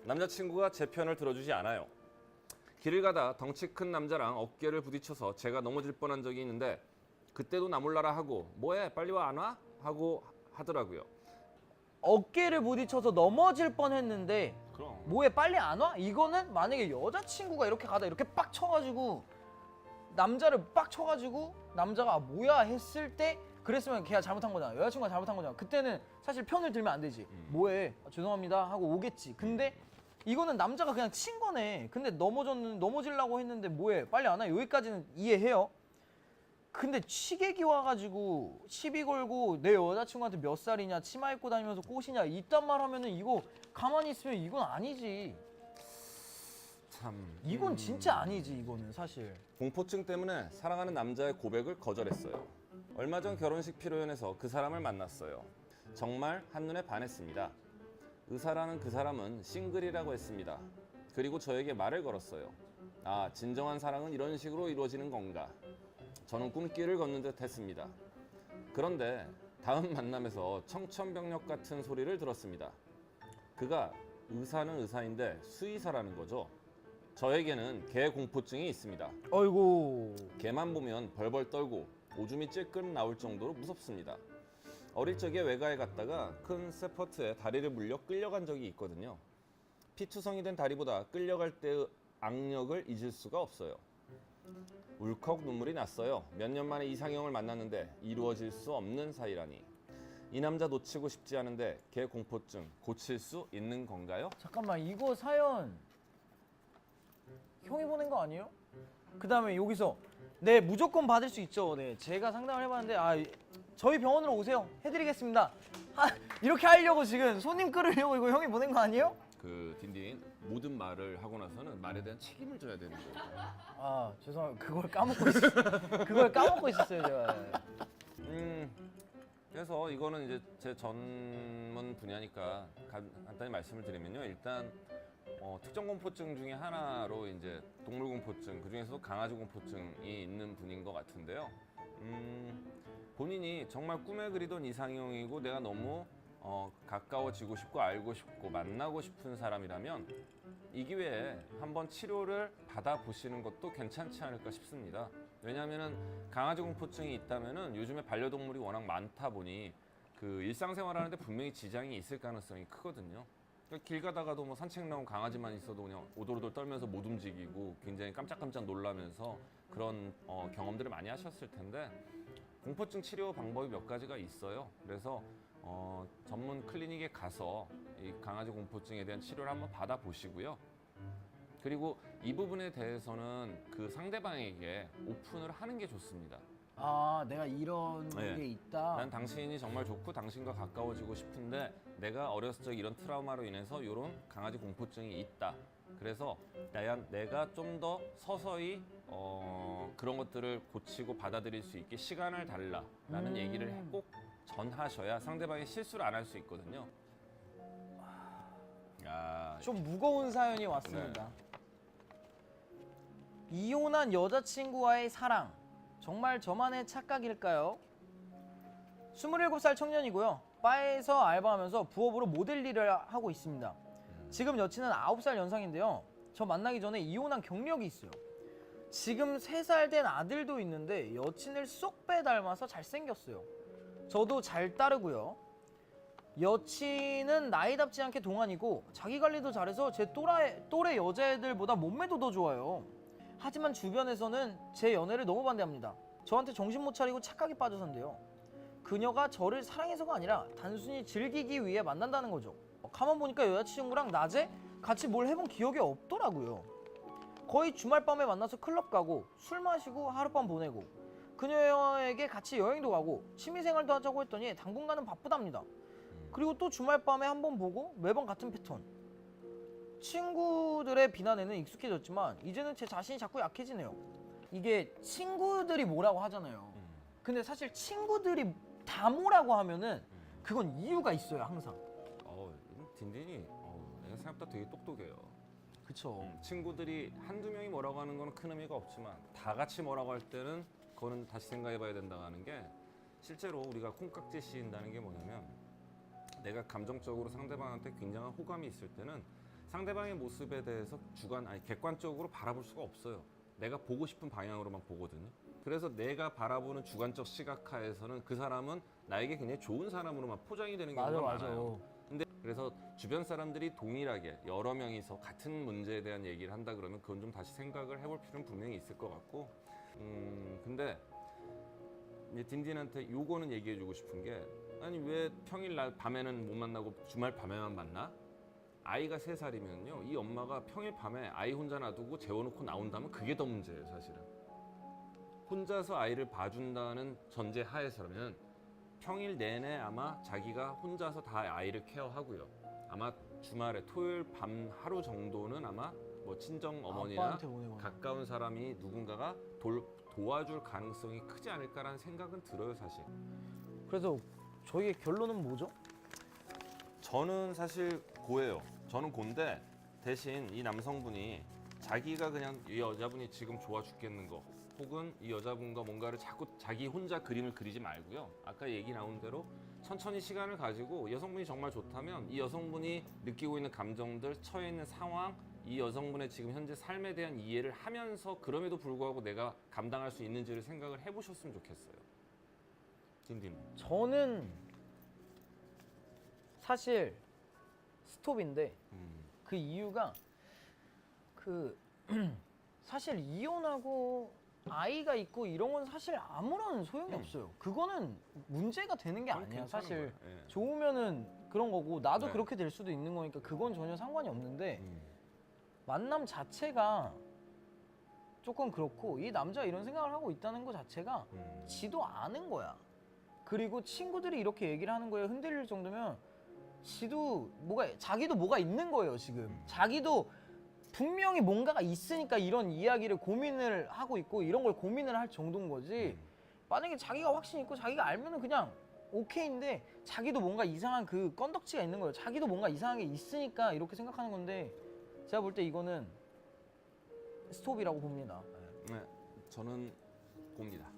남자친구가 제 편을 들어주지 않아요. 길을 가다 덩치 큰 남자랑 어깨를 부딪혀서 제가 넘어질 뻔한 적이 있는데 그때도 나 몰라라 하고 뭐해 빨리 와 안 와? 하고 하더라고요. 어깨를 부딪혀서 넘어질 뻔했는데 그럼. 뭐해 빨리 안 와? 이거는 만약에 여자친구가 이렇게 가다 이렇게 빡 쳐가지고 남자를 빡 쳐가지고 남자가 아, 뭐야 했을 때 그랬으면 걔가 잘못한 거잖아. 여자친구가 잘못한 거잖아. 그때는 사실 편을 들면 안 되지. 뭐해? 아, 죄송합니다 하고 오겠지. 근데 이거는 남자가 그냥 친 거네. 근데 넘어지려고 했는데 뭐해? 빨리 안 와? 여기까지는 이해해요. 근데 취객이 와가지고 시비 걸고 내 여자친구한테 몇 살이냐 치마 입고 다니면서 꽃이냐 이딴 말 하면은 이거 가만히 있으면 이건 아니지. 참. 이건 진짜 아니지. 이거는 사실. 공포증 때문에 사랑하는 남자의 고백을 거절했어요. 얼마 전 결혼식 피로연에서 그 사람을 만났어요. 정말 한눈에 반했습니다. 의사라는 그 사람은 싱글이라고 했습니다. 그리고 저에게 말을 걸었어요. 아, 진정한 사랑은 이런 식으로 이루어지는 건가? 저는 꿈길을 걷는 듯 했습니다. 그런데 다음 만남에서 청천벽력 같은 소리를 들었습니다. 그가 의사는 의사인데 수의사라는 거죠. 저에게는 개 공포증이 있습니다. 어이구. 개만 보면 벌벌 떨고 오줌이 찔끔 나올 정도로 무섭습니다. 어릴 적에 외가에 갔다가 큰 세퍼트에 다리를 물려 끌려간 적이 있거든요. 피투성이 된 다리보다 끌려갈 때의 악력을 잊을 수가 없어요. 울컥 눈물이 났어요. 몇 년 만에 이상형을 만났는데 이루어질 수 없는 사이라니. 이 남자 놓치고 싶지 않은데 개 공포증 고칠 수 있는 건가요? 잠깐만 이거 사연 형이 보낸 거 아니에요? 그 다음에 여기서 네 무조건 받을 수 있죠. 네 제가 상담을 해봤는데 아 저희 병원으로 오세요. 해드리겠습니다. 이렇게 하려고 지금 손님 끌으려고 이거 형이 보낸 거 아니에요? 그 딘딘 모든 말을 하고 나서는 말에 대한 책임을 져야 되는 거예요. 아 죄송합니다. 그걸 까먹고 있었어요 제가. 그래서 이거는 이제 제 전문 분야니까 간단히 말씀을 드리면요. 일단 특정 공포증 중에 하나로 이제 동물 공포증, 그 중에서도 강아지 공포증이 있는 분인 것 같은데요. 본인이 정말 꿈에 그리던 이상형이고 내가 너무 가까워지고 싶고 알고 싶고 만나고 싶은 사람이라면 이 기회에 한번 치료를 받아보시는 것도 괜찮지 않을까 싶습니다. 왜냐하면은 강아지 공포증이 있다면은 요즘에 반려동물이 워낙 많다 보니 그 일상생활하는데 분명히 지장이 있을 가능성이 크거든요. 그러니까 길 가다가도 뭐 산책 나온 강아지만 있어도 그냥 오돌오돌 떨면서 못 움직이고 굉장히 깜짝깜짝 놀라면서 그런 경험들을 많이 하셨을 텐데 공포증 치료 방법이 몇 가지가 있어요. 그래서 전문 클리닉에 가서 이 강아지 공포증에 대한 치료를 한번 받아보시고요. 그리고 이 부분에 대해서는 그 상대방에게 오픈을 하는 게 좋습니다. 아 내가 이런 네. 게 있다. 난 당신이 정말 좋고 당신과 가까워지고 싶은데 내가 어렸을 적 이런 트라우마로 인해서 이런 강아지 공포증이 있다. 그래서 내가 좀 더 서서히 그런 것들을 고치고 받아들일 수 있게 시간을 달라라는 얘기를 꼭 전하셔야 상대방이 실수를 안 할 수 있거든요. 좀 무거운 사연이 왔습니다. 이혼한 여자친구와의 사랑 정말 저만의 착각일까요? 27살 청년이고요. 바에서 알바하면서 부업으로 모델 일을 하고 있습니다. 지금 여친은 9살 연상인데요. 저 만나기 전에 이혼한 경력이 있어요. 지금 3살 된 아들도 있는데 여친을 쏙 빼 닮아서 잘생겼어요. 저도 잘 따르고요. 여친은 나이답지 않게 동안이고 자기 관리도 잘해서 제 또래 여자애들보다 몸매도 더 좋아요. 하지만 주변에서는 제 연애를 너무 반대합니다. 저한테 정신 못 차리고 착각에 빠져서인데요. 그녀가 저를 사랑해서가 아니라 단순히 즐기기 위해 만난다는 거죠. 가만 보니까 여자친구랑 낮에 같이 뭘 해본 기억이 없더라고요. 거의 주말 밤에 만나서 클럽 가고 술 마시고 하룻밤 보내고 그녀에게 같이 여행도 가고 취미생활도 하자고 했더니 당분간은 바쁘답니다. 그리고 또 주말 밤에 한 번 보고 매번 같은 패턴. 친구들의 비난에는 익숙해졌지만 이제는 제 자신이 자꾸 약해지네요. 이게 친구들이 뭐라고 하잖아요. 근데 사실 친구들이 다 뭐라고 하면은 그건 이유가 있어요 항상. 딘딘이 내가 생각보다 되게 똑똑해요. 그쵸. 친구들이 한두 명이 뭐라고 하는 거는 큰 의미가 없지만 다 같이 뭐라고 할 때는 그거는 다시 생각해 봐야 된다고 하는 게 실제로 우리가 콩깍지 씌인다는 게 뭐냐면 내가 감정적으로 상대방한테 굉장한 호감이 있을 때는 상대방의 모습에 대해서 객관적으로 바라볼 수가 없어요. 내가 보고 싶은 방향으로만 보거든요. 그래서 내가 바라보는 주관적 시각하에서는 그 사람은 나에게 굉장히 좋은 사람으로만 포장이 되는 경우가 많아요. 근데 그래서 주변 사람들이 동일하게 여러 명이서 같은 문제에 대한 얘기를 한다 그러면 그건 좀 다시 생각을 해볼 필요는 분명히 있을 것 같고, 근데 이제 딘딘한테 요거는 얘기해주고 싶은 게, 아니 왜 평일 날 밤에는 못 만나고 주말 밤에만 만나? 아이가 3살이면요, 이 엄마가 평일 밤에 아이 혼자 놔두고 재워놓고 나온다면 그게 더 문제예요, 사실은. 혼자서 아이를 봐준다는 전제 하에서라면 평일 내내 아마 자기가 혼자서 다 아이를 케어하고요. 아마 주말에 토요일 밤 하루 정도는 아마 뭐 친정 어머니나 아빠한테 보내거나. 가까운 사람이 누군가가 도와줄 가능성이 크지 않을까라는 생각은 들어요, 사실. 그래서 저희의 결론은 뭐죠? 저는 사실 고예요. 저는 고인데 대신 이 남성분이 자기가 그냥 이 여자분이 지금 좋아 죽겠는 거, 혹은 이 여자분과 뭔가를 자꾸 자기 혼자 그림을 그리지 말고요. 아까 얘기 나온 대로 천천히 시간을 가지고 여성분이 정말 좋다면 이 여성분이 느끼고 있는 감정들, 처해 있는 상황, 이 여성분의 지금 현재 삶에 대한 이해를 하면서 그럼에도 불구하고 내가 감당할 수 있는지를 생각을 해보셨으면 좋겠어요. 딘딘. 저는 사실 스톱인데 그 이유가 사실 이혼하고 아이가 있고 이런 건 사실 아무런 소용이 없어요. 그거는 문제가 되는 게 그건 아니야. 괜찮은 사실 거예요. 예. 좋으면은 그런 거고 나도 네. 그렇게 될 수도 있는 거니까 그건 전혀 상관이 없는데 만남 자체가 조금 그렇고, 이 남자가 이런 생각을 하고 있다는 거 자체가 지도 아는 거야. 그리고 친구들이 이렇게 얘기를 하는 거에 흔들릴 정도면 자기도 뭐가 있는 거예요, 지금. 자기도 분명히 뭔가가 있으니까 이런 이야기를 고민을 하고 있고 이런 걸 고민을 할 정도인 거지. 만약에 자기가 확신 있고 자기가 알면은 그냥 오케이인데, 자기도 뭔가 이상한 그 건덕지가 있는 거예요. 자기도 뭔가 이상한 게 있으니까 이렇게 생각하는 건데, 제가 볼 때 이거는 스톱이라고 봅니다. 네, 저는 봅니다.